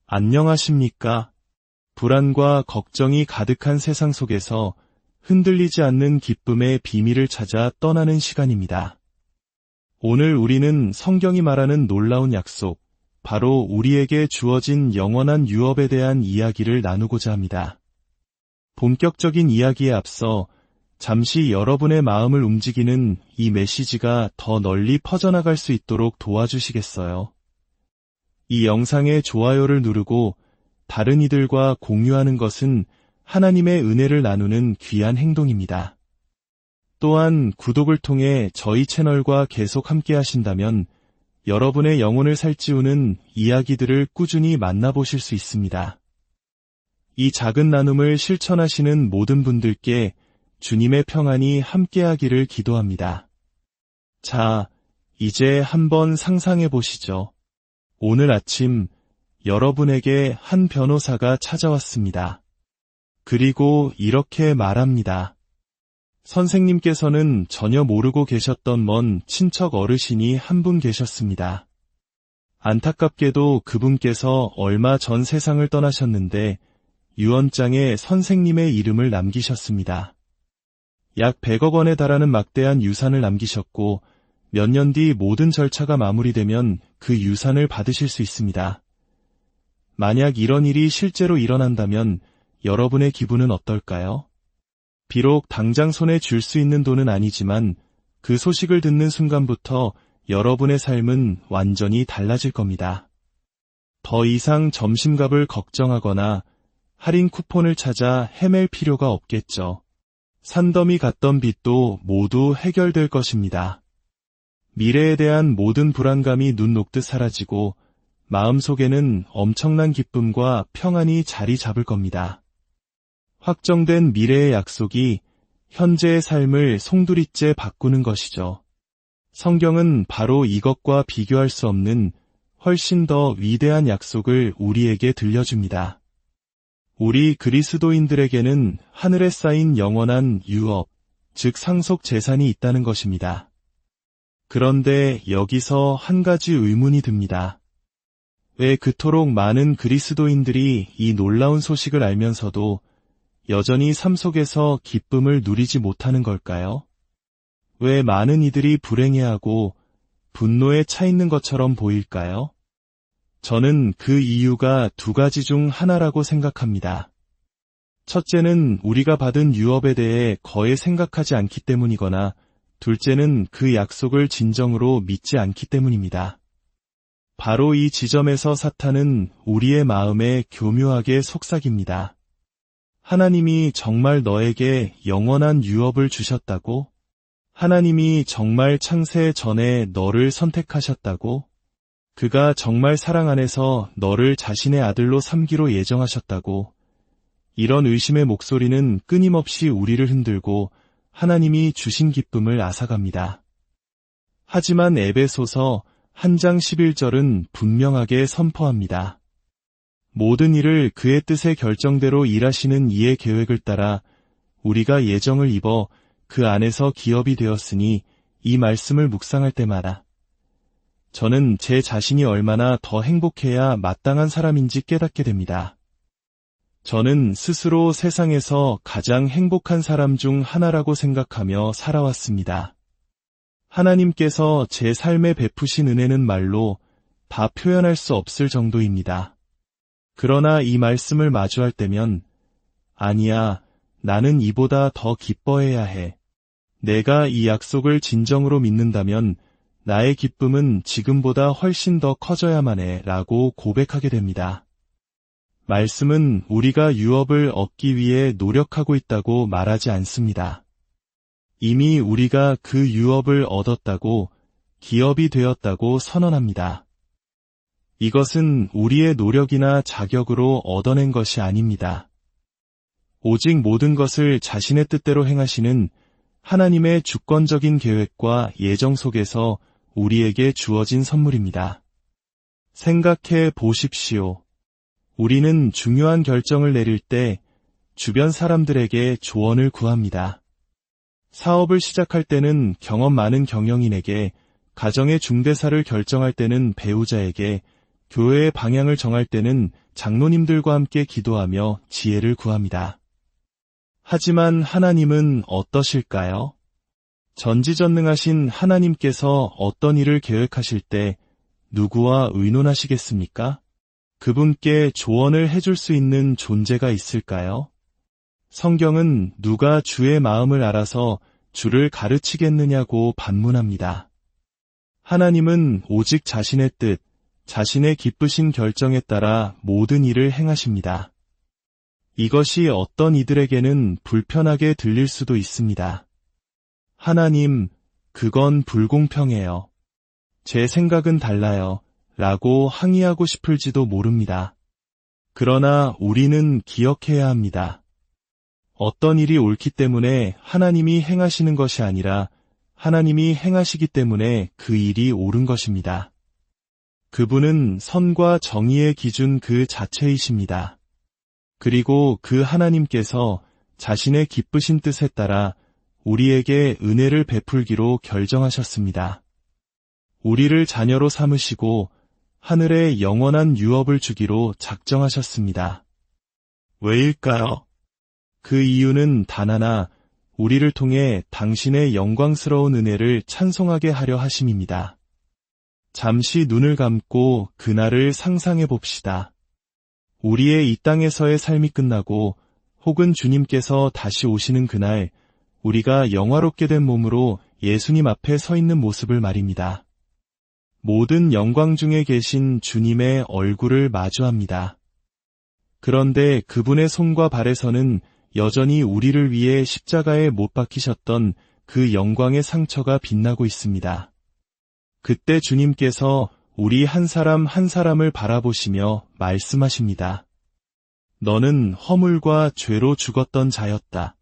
안녕하십니까? 불안과 걱정이 가득한 세상 속에서 흔들리지 않는 기쁨의 비밀을 찾아 떠나는 시간입니다. 오늘 우리는 성경이 말하는 놀라운 약속, 바로 우리에게 주어진 영원한 유업에 대한 이야기를 나누고자 합니다. 본격적인 이야기에 앞서 잠시 여러분의 마음을 움직이는 이 메시지가 더 널리 퍼져나갈 수 있도록 도와주시겠어요? 이 영상에 좋아요를 누르고 다른 이들과 공유하는 것은 하나님의 은혜를 나누는 귀한 행동입니다. 또한 구독을 통해 저희 채널과 계속 함께 하신다면 여러분의 영혼을 살찌우는 이야기들을 꾸준히 만나보실 수 있습니다. 이 작은 나눔을 실천하시는 모든 분들께 주님의 평안이 함께하기를 기도합니다. 자, 이제 한번 상상해 보시죠. 오늘 아침 여러분에게 한 변호사가 찾아왔습니다. 그리고 이렇게 말합니다. 선생님께서는 전혀 모르고 계셨던 먼 친척 어르신이 한 분 계셨습니다. 안타깝게도 그분께서 얼마 전 세상을 떠나셨는데 유언장에 선생님의 이름을 남기셨습니다. 약 100억 원에 달하는 막대한 유산을 남기셨고 몇 년 뒤 모든 절차가 마무리되면 그 유산을 받으실 수 있습니다. 만약 이런 일이 실제로 일어난다면 여러분의 기분은 어떨까요? 비록 당장 손에 쥘 수 있는 돈은 아니지만 그 소식을 듣는 순간부터 여러분의 삶은 완전히 달라질 겁니다. 더 이상 점심값을 걱정하거나 할인 쿠폰을 찾아 헤맬 필요가 없겠죠. 산더미 같던 빚도 모두 해결될 것입니다. 미래에 대한 모든 불안감이 눈 녹듯 사라지고 마음속에는 엄청난 기쁨과 평안이 자리 잡을 겁니다. 확정된 미래의 약속이 현재의 삶을 송두리째 바꾸는 것이죠. 성경은 바로 이것과 비교할 수 없는 훨씬 더 위대한 약속을 우리에게 들려줍니다. 우리 그리스도인들에게는 하늘에 쌓인 영원한 유업, 즉 상속 재산이 있다는 것입니다. 그런데 여기서 한 가지 의문이 듭니다. 왜 그토록 많은 그리스도인들이 이 놀라운 소식을 알면서도 여전히 삶 속에서 기쁨을 누리지 못하는 걸까요? 왜 많은 이들이 불행해하고 분노에 차 있는 것처럼 보일까요? 저는 그 이유가 두 가지 중 하나라고 생각합니다. 첫째는 우리가 받은 유업에 대해 거의 생각하지 않기 때문이거나 둘째는 그 약속을 진정으로 믿지 않기 때문입니다. 바로 이 지점에서 사탄은 우리의 마음에 교묘하게 속삭입니다. 하나님이 정말 너에게 영원한 유업을 주셨다고? 하나님이 정말 창세 전에 너를 선택하셨다고? 그가 정말 사랑 안에서 너를 자신의 아들로 삼기로 예정하셨다고? 이런 의심의 목소리는 끊임없이 우리를 흔들고 하나님이 주신 기쁨을 앗아갑니다. 하지만 에베소서 1장 11절은 분명하게 선포합니다. 모든 일을 그의 뜻의 결정대로 일하시는 이의 계획을 따라 우리가 예정을 입어 그 안에서 기업이 되었으니 이 말씀을 묵상할 때마다 저는 제 자신이 얼마나 더 행복해야 마땅한 사람인지 깨닫게 됩니다. 저는 스스로 세상에서 가장 행복한 사람 중 하나라고 생각하며 살아왔습니다. 하나님께서 제 삶에 베푸신 은혜는 말로 다 표현할 수 없을 정도입니다. 그러나 이 말씀을 마주할 때면 아니야, 나는 이보다 더 기뻐해야 해. 내가 이 약속을 진정으로 믿는다면 나의 기쁨은 지금보다 훨씬 더 커져야만 해 라고 고백하게 됩니다. 말씀은 우리가 유업을 얻기 위해 노력하고 있다고 말하지 않습니다. 이미 우리가 그 유업을 얻었다고, 기업이 되었다고 선언합니다. 이것은 우리의 노력이나 자격으로 얻어낸 것이 아닙니다. 오직 모든 것을 자신의 뜻대로 행하시는 하나님의 주권적인 계획과 예정 속에서 우리에게 주어진 선물입니다. 생각해 보십시오. 우리는 중요한 결정을 내릴 때 주변 사람들에게 조언을 구합니다. 사업을 시작할 때는 경험 많은 경영인에게, 가정의 중대사를 결정할 때는 배우자에게, 교회의 방향을 정할 때는 장로님들과 함께 기도하며 지혜를 구합니다. 하지만 하나님은 어떠실까요? 전지전능하신 하나님께서 어떤 일을 계획하실 때 누구와 의논하시겠습니까? 그분께 조언을 해줄 수 있는 존재가 있을까요? 성경은 누가 주의 마음을 알아서 주를 가르치겠느냐고 반문합니다. 하나님은 오직 자신의 뜻, 자신의 기쁘신 결정에 따라 모든 일을 행하십니다. 이것이 어떤 이들에게는 불편하게 들릴 수도 있습니다. 하나님, 그건 불공평해요. 제 생각은 달라요. 라고 항의하고 싶을지도 모릅니다. 그러나 우리는 기억해야 합니다. 어떤 일이 옳기 때문에 하나님이 행하시는 것이 아니라 하나님이 행하시기 때문에 그 일이 옳은 것입니다. 그분은 선과 정의의 기준 그 자체이십니다. 그리고 그 하나님께서 자신의 기쁘신 뜻에 따라 우리에게 은혜를 베풀기로 결정하셨습니다. 우리를 자녀로 삼으시고 하늘에 영원한 유업을 주기로 작정하셨습니다. 왜일까요? 그 이유는 단 하나, 우리를 통해 당신의 영광스러운 은혜를 찬송하게 하려 하심입니다. 잠시 눈을 감고 그날을 상상해 봅시다. 우리의 이 땅에서의 삶이 끝나고 혹은 주님께서 다시 오시는 그날, 우리가 영화롭게 된 몸으로 예수님 앞에 서 있는 모습을 말입니다. 모든 영광 중에 계신 주님의 얼굴을 마주합니다. 그런데 그분의 손과 발에서는 여전히 우리를 위해 십자가에 못 박히셨던 그 영광의 상처가 빛나고 있습니다. 그때 주님께서 우리 한 사람 한 사람을 바라보시며 말씀하십니다. 너는 허물과 죄로 죽었던 자였다.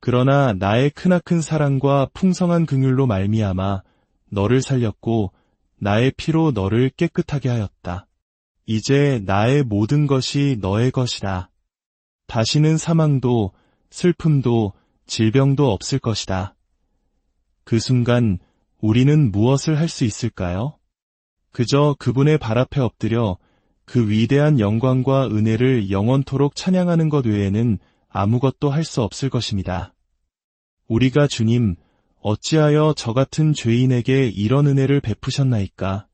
그러나 나의 크나큰 사랑과 풍성한 긍휼로 말미암아 너를 살렸고 나의 피로 너를 깨끗하게 하였다. 이제 나의 모든 것이 너의 것이다. 다시는 사망도 슬픔도 질병도 없을 것이다. 그 순간 우리는 무엇을 할 수 있을까요? 그저 그분의 발 앞에 엎드려 그 위대한 영광과 은혜를 영원토록 찬양하는 것 외에는 아무것도 할 수 없을 것입니다. 우리가 주님, 어찌하여 저 같은 죄인에게 이런 은혜를 베푸셨나이까?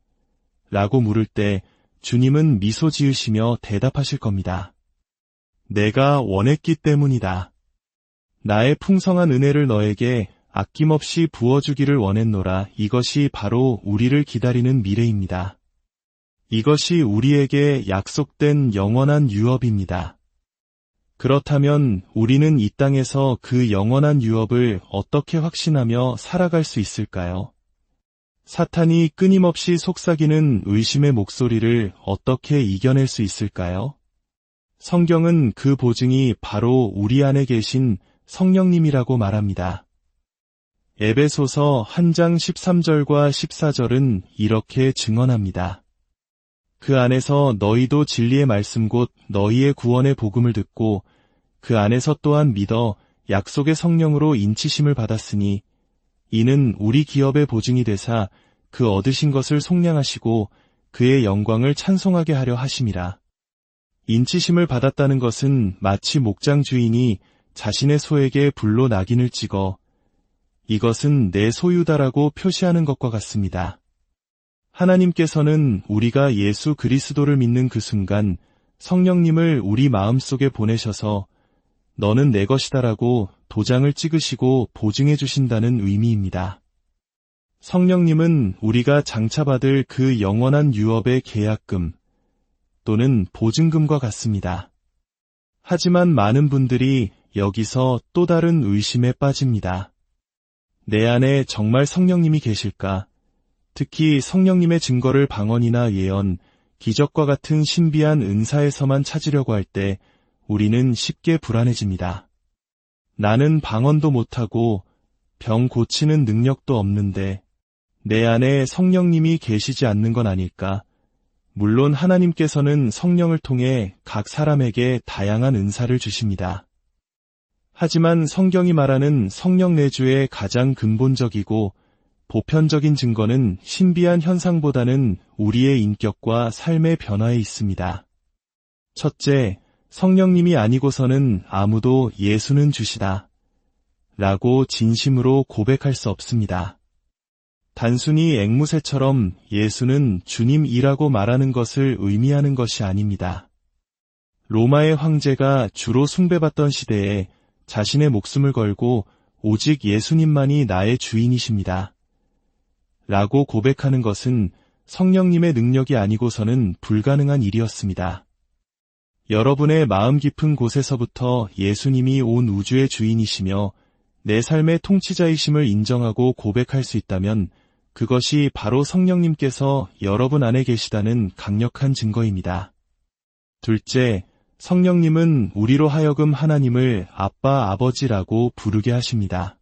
라고 물을 때 주님은 미소 지으시며 대답하실 겁니다. 내가 원했기 때문이다. 나의 풍성한 은혜를 너에게 아낌없이 부어주기를 원했노라. 이것이 바로 우리를 기다리는 미래입니다. 이것이 우리에게 약속된 영원한 유업입니다. 그렇다면 우리는 이 땅에서 그 영원한 유업을 어떻게 확신하며 살아갈 수 있을까요? 사탄이 끊임없이 속삭이는 의심의 목소리를 어떻게 이겨낼 수 있을까요? 성경은 그 보증이 바로 우리 안에 계신 성령님이라고 말합니다. 에베소서 1장 13절과 14절은 이렇게 증언합니다. 그 안에서 너희도 진리의 말씀 곧 너희의 구원의 복음을 듣고 그 안에서 또한 믿어 약속의 성령으로 인치심을 받았으니 이는 우리 기업의 보증이 되사 그 얻으신 것을 속량하시고 그의 영광을 찬송하게 하려 하심이라. 인치심을 받았다는 것은 마치 목장 주인이 자신의 소에게 불로 낙인을 찍어 이것은 내 소유다라고 표시하는 것과 같습니다. 하나님께서는 우리가 예수 그리스도를 믿는 그 순간 성령님을 우리 마음속에 보내셔서 너는 내 것이다라고 도장을 찍으시고 보증해 주신다는 의미입니다. 성령님은 우리가 장차받을 그 영원한 유업의 계약금 또는 보증금과 같습니다. 하지만 많은 분들이 여기서 또 다른 의심에 빠집니다. 내 안에 정말 성령님이 계실까? 특히 성령님의 증거를 방언이나 예언, 기적과 같은 신비한 은사에서만 찾으려고 할 때 우리는 쉽게 불안해집니다. 나는 방언도 못하고 병 고치는 능력도 없는데 내 안에 성령님이 계시지 않는 건 아닐까? 물론 하나님께서는 성령을 통해 각 사람에게 다양한 은사를 주십니다. 하지만 성경이 말하는 성령 내주의 가장 근본적이고 보편적인 증거는 신비한 현상보다는 우리의 인격과 삶의 변화에 있습니다. 첫째, 성령님이 아니고서는 아무도 예수는 주시다 라고 진심으로 고백할 수 없습니다. 단순히 앵무새처럼 예수는 주님이라고 말하는 것을 의미하는 것이 아닙니다. 로마의 황제가 주로 숭배받던 시대에 자신의 목숨을 걸고 오직 예수님만이 나의 주인이십니다 라고 고백하는 것은 성령님의 능력이 아니고서는 불가능한 일이었습니다. 여러분의 마음 깊은 곳에서부터 예수님이 온 우주의 주인이시며 내 삶의 통치자이심을 인정하고 고백할 수 있다면 그것이 바로 성령님께서 여러분 안에 계시다는 강력한 증거입니다. 둘째, 성령님은 우리로 하여금 하나님을 아빠, 아버지라고 부르게 하십니다.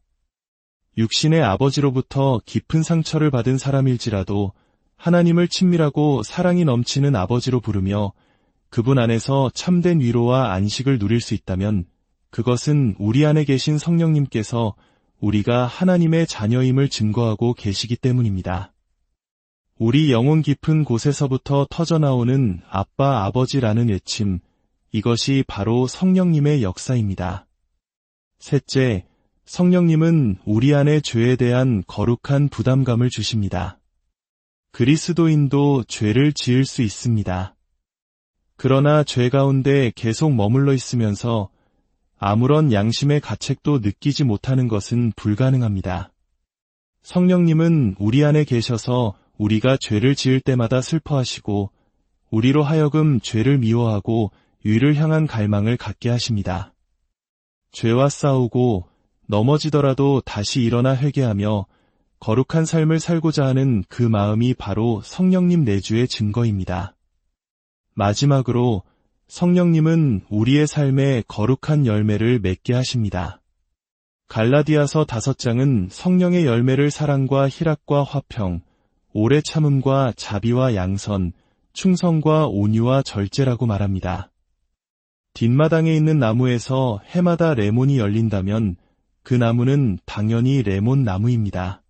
육신의 아버지로부터 깊은 상처를 받은 사람일지라도 하나님을 친밀하고 사랑이 넘치는 아버지로 부르며 그분 안에서 참된 위로와 안식을 누릴 수 있다면 그것은 우리 안에 계신 성령님께서 우리가 하나님의 자녀임을 증거하고 계시기 때문입니다. 우리 영혼 깊은 곳에서부터 터져나오는 아빠, 아버지라는 외침, 이것이 바로 성령님의 역사입니다. 셋째, 성령님은 우리 안에 죄에 대한 거룩한 부담감을 주십니다. 그리스도인도 죄를 지을 수 있습니다. 그러나 죄 가운데 계속 머물러 있으면서 아무런 양심의 가책도 느끼지 못하는 것은 불가능합니다. 성령님은 우리 안에 계셔서 우리가 죄를 지을 때마다 슬퍼하시고 우리로 하여금 죄를 미워하고 의를 향한 갈망을 갖게 하십니다. 죄와 싸우고 넘어지더라도 다시 일어나 회개하며 거룩한 삶을 살고자 하는 그 마음이 바로 성령님 내주의 증거입니다. 마지막으로 성령님은 우리의 삶에 거룩한 열매를 맺게 하십니다. 갈라디아서 5장은 성령의 열매를 사랑과 희락과 화평, 오래 참음과 자비와 양선, 충성과 온유와 절제라고 말합니다. 뒷마당에 있는 나무에서 해마다 레몬이 열린다면 그 나무는 당연히 레몬 나무입니다.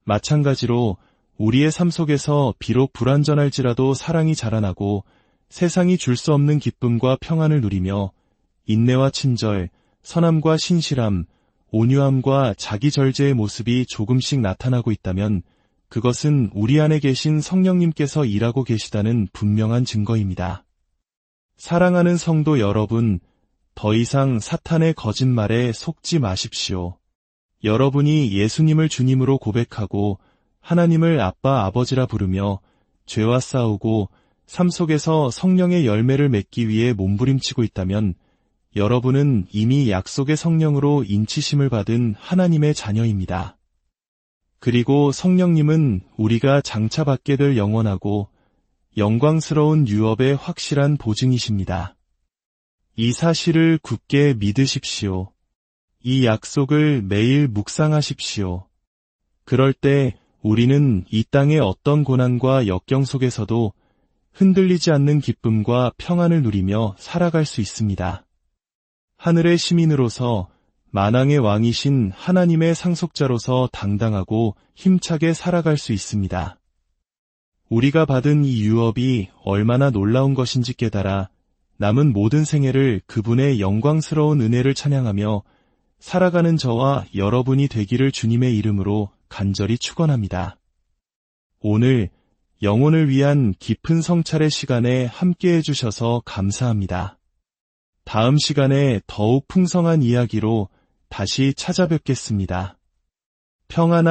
마찬가지로 우리의 삶 속에서 비록 불완전할지라도 사랑이 자라나고 세상이 줄 수 없는 기쁨과 평안을 누리며 인내와 친절, 선함과 신실함, 온유함과 자기절제의 모습이 조금씩 나타나고 있다면 그것은 우리 안에 계신 성령님께서 일하고 계시다는 분명한 증거입니다. 사랑하는 성도 여러분, 더 이상 사탄의 거짓말에 속지 마십시오. 여러분이 예수님을 주님으로 고백하고 하나님을 아빠, 아버지라 부르며 죄와 싸우고 삶 속에서 성령의 열매를 맺기 위해 몸부림치고 있다면 여러분은 이미 약속의 성령으로 인치심을 받은 하나님의 자녀입니다. 그리고 성령님은 우리가 장차 받게 될 영원하고 영광스러운 유업의 확실한 보증이십니다. 이 사실을 굳게 믿으십시오. 이 약속을 매일 묵상하십시오. 그럴 때 우리는 이 땅의 어떤 고난과 역경 속에서도 흔들리지 않는 기쁨과 평안을 누리며 살아갈 수 있습니다. 하늘의 시민으로서 만왕의 왕이신 하나님의 상속자로서 당당하고 힘차게 살아갈 수 있습니다. 우리가 받은 이 유업이 얼마나 놀라운 것인지 깨달아 남은 모든 생애를 그분의 영광스러운 은혜를 찬양하며 살아가는 저와 여러분이 되기를 주님의 이름으로 간절히 축원합니다. 오늘 영혼을 위한 깊은 성찰의 시간에 함께해 주셔서 감사합니다. 다음 시간에 더욱 풍성한 이야기로 다시 찾아뵙겠습니다. 평안한